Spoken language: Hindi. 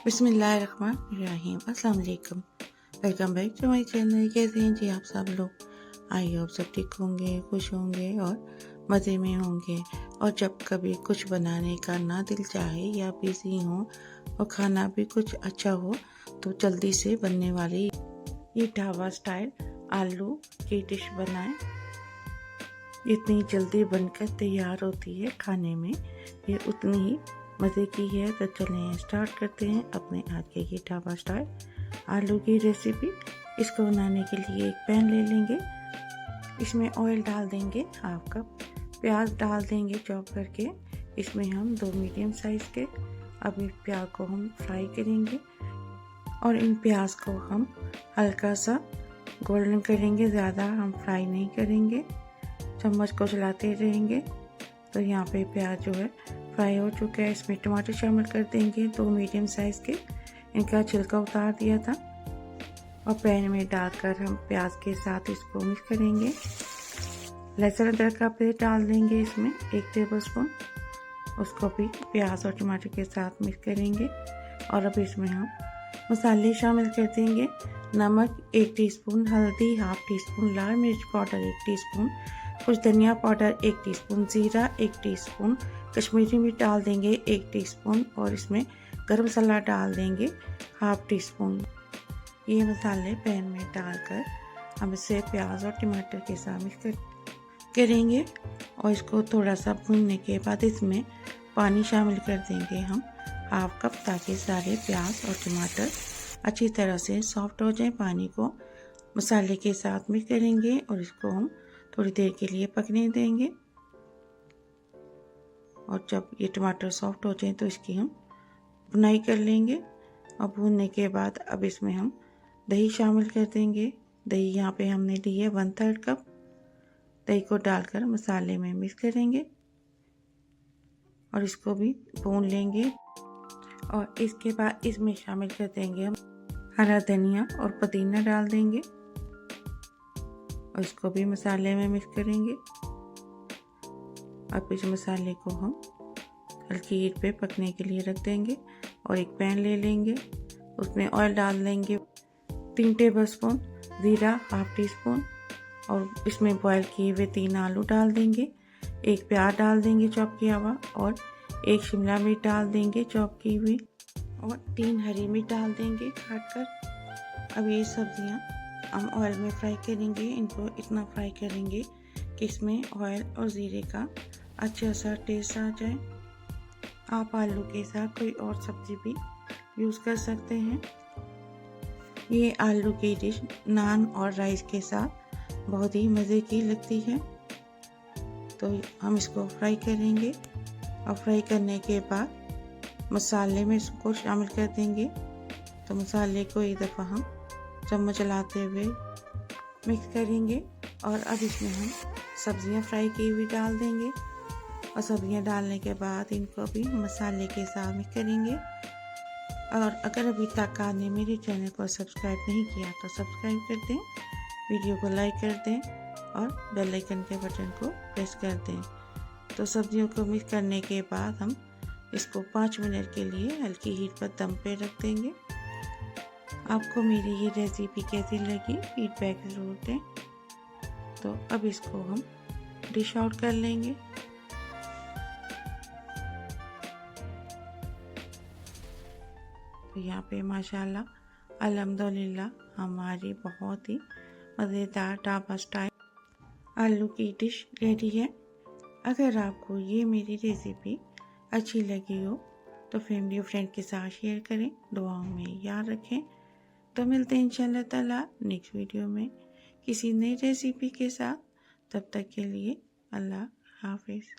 बिस्मिल्लाहिर्रहमानिर्रहीम। अस्सलाम वालेकुम। Welcome back to my channel. कैसे हैं जी आप सब लोग? आई होप सब ठीक होंगे, खुश होंगे और मज़े में होंगे। और जब कभी कुछ बनाने का ना दिल चाहे या बिजी हो और खाना भी कुछ अच्छा हो तो जल्दी से बनने वाली ये ढाबा स्टाइल आलू की डिश बनाएं। इतनी जल्दी बनकर तैयार होती है, खाने में ये उतनी ही मज़े की है। तो चलें स्टार्ट करते हैं अपने आज के ये ढाबा स्टाइल आलू की रेसिपी। इसको बनाने के लिए एक पैन ले लेंगे, इसमें ऑयल डाल देंगे, हाफ कप प्याज डाल देंगे चॉप करके। इसमें हम 2 मीडियम साइज़ के अभी प्याज को हम फ्राई करेंगे और इन प्याज को हम हल्का सा गोल्डन करेंगे, ज़्यादा हम फ्राई नहीं करेंगे। चम्मच को चलाते रहेंगे। तो यहाँ पे प्याज जो है फ्राई हो चुका है। इसमें टमाटर शामिल कर देंगे, 2 मीडियम साइज़ के। इनका छिलका उतार दिया था और पैन में डालकर हम प्याज के साथ इसको मिक्स करेंगे। लहसुन अदरक का पेस्ट डाल देंगे इसमें 1 टेबलस्पून। उसको भी प्याज और टमाटर के साथ मिक्स करेंगे। और अब इसमें हम मसाले शामिल कर देंगे। नमक 1 टीस्पून, हल्दी हाफ टीस्पून, लाल मिर्च पाउडर 1 टीस्पून, कुछ धनिया पाउडर 1 टीस्पून, जीरा 1 टीस्पून, कश्मीरी मिर्च डाल देंगे 1 टीस्पून और इसमें गरम मसाला डाल देंगे हाफ टीस्पून। ये मसाले पैन में डालकर हम इसे प्याज और टमाटर के साथ मिक्स करेंगे और इसको थोड़ा सा भूनने के बाद इसमें पानी शामिल कर देंगे हम हाफ कप, ताकि सारे प्याज और टमाटर अच्छी तरह से सॉफ्ट हो जाए। पानी को मसाले के साथ मिक्स करेंगे और इसको हम थोड़ी देर के लिए पकने देंगे। और जब ये टमाटर सॉफ्ट हो जाए तो इसकी हम भुनाई कर लेंगे। और भूनने के बाद अब इसमें हम दही शामिल कर देंगे। दही यहाँ पे हमने ली है 1/3 कप। दही को डालकर मसाले में मिक्स करेंगे और इसको भी भून लेंगे। और इसके बाद इसमें शामिल कर देंगे हम हरा धनिया और पुदीना डाल देंगे और इसको भी मसाले में मिक्स करेंगे। अब इस मसाले को हम हल्की हीट पे पकने के लिए रख देंगे और एक पैन ले लेंगे, उसमें ऑयल डाल देंगे 3 टेबलस्पून, ज़ीरा हाफ टीस्पून और इसमें बॉयल किए हुए 3 आलू डाल देंगे। 1 प्याज डाल देंगे चॉप किया हुआ और 1 शिमला मिर्च डाल देंगे चॉप की हुई और 3 हरी मिर्च डाल देंगे काट कर। अब ये सब्जियां हम ऑयल में फ्राई करेंगे। इनको इतना फ्राई करेंगे कि इसमें ऑयल और ज़ीरे का अच्छा सा टेस्ट आ जाए। आप आलू के साथ कोई और सब्जी भी यूज़ कर सकते हैं। ये आलू की डिश नान और राइस के साथ बहुत ही मज़े की लगती है। तो हम इसको फ्राई करेंगे और फ्राई करने के बाद मसाले में इसको शामिल कर देंगे। तो मसाले को एक दफ़ा हम चम्मच चलाते हुए मिक्स करेंगे और अब इसमें हम सब्जियां फ्राई की हुई डाल देंगे और सब्जियां डालने के बाद इनको भी मसाले के साथ मिक्स करेंगे। और अगर अभी तक आपने मेरे चैनल को सब्सक्राइब नहीं किया तो सब्सक्राइब कर दें, वीडियो को लाइक कर दें और बेल आइकन के बटन को प्रेस कर दें। तो सब्जियों को मिक्स करने के बाद हम इसको 5 मिनट के लिए हल्की हीट पर दम पे रख देंगे। आपको मेरी ये रेसिपी कैसी लगी फीडबैक ज़रूर दें। तो अब इसको हम डिश आउट कर लेंगे। तो यहाँ पे माशाल्लाह अल्हम्दुलिल्लाह हमारी बहुत ही मज़ेदार ढाबा स्टाइल आलू की डिश रेडी है। अगर आपको ये मेरी रेसिपी अच्छी लगी हो तो फैमिली और फ्रेंड के साथ शेयर करें, दुआओं में याद रखें। तो मिलते हैं इंशाल्लाह ताला नेक्स्ट वीडियो में किसी नई रेसिपी के साथ। तब तक के लिए अल्लाह हाफिज़।